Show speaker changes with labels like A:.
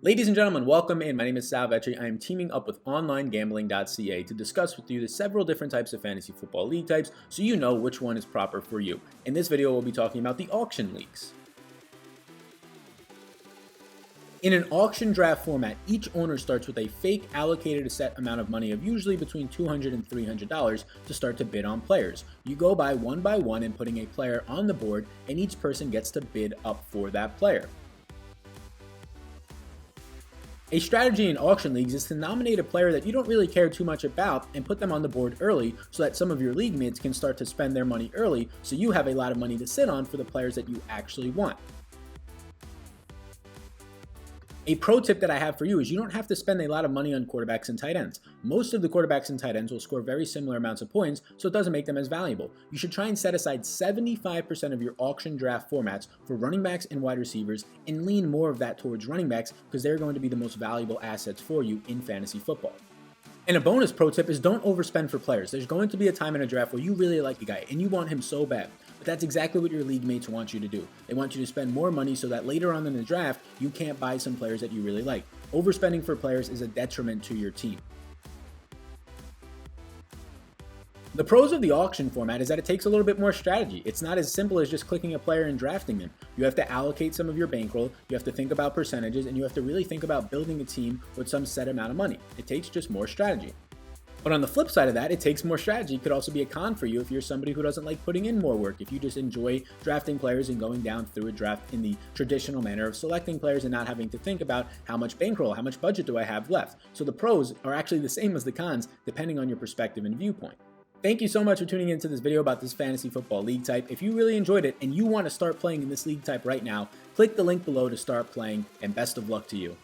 A: Ladies and gentlemen, welcome in. My name is Sal Vetri. I am teaming up with onlinegambling.ca to discuss with you the several different types of fantasy football league types so you know which one is proper for you. In this video, we'll be talking about the auction leagues. In an auction draft format, each owner starts with a fake allocated set amount of money of usually between $200 and $300 to start to bid on players. You go by one and putting a player on the board, and each person gets to bid up for that player. A strategy in auction leagues is to nominate a player that you don't really care too much about and put them on the board early so that some of your league mates can start to spend their money early so you have a lot of money to sit on for the players that you actually want. A pro tip that I have for you is you don't have to spend a lot of money on quarterbacks and tight ends. Most of the quarterbacks and tight ends will score very similar amounts of points, so it doesn't make them as valuable. You should try and set aside 75% of your auction draft formats for running backs and wide receivers and lean more of that towards running backs because they're going to be the most valuable assets for you in fantasy football. And a bonus pro tip is don't overspend for players. There's going to be a time in a draft where you really like a guy and you want him so bad. But that's exactly what your league mates want you to do. They want you to spend more money so that later on in the draft, you can't buy some players that you really like. Overspending for players is a detriment to your team. The pros of the auction format is that it takes a little bit more strategy. It's not as simple as just clicking a player and drafting them. You have to allocate some of your bankroll, you have to think about percentages, and you have to really think about building a team with some set amount of money. It takes just more strategy. But on the flip side of that, it takes more strategy. It could also be a con for you if you're somebody who doesn't like putting in more work. If you just enjoy drafting players and going down through a draft in the traditional manner of selecting players and not having to think about how much bankroll, how much budget do I have left. So the pros are actually the same as the cons depending on your perspective and viewpoint. Thank you so much for tuning into this video about this fantasy football league type. If you really enjoyed it and you want to start playing in this league type right now, click the link below to start playing, and best of luck to you.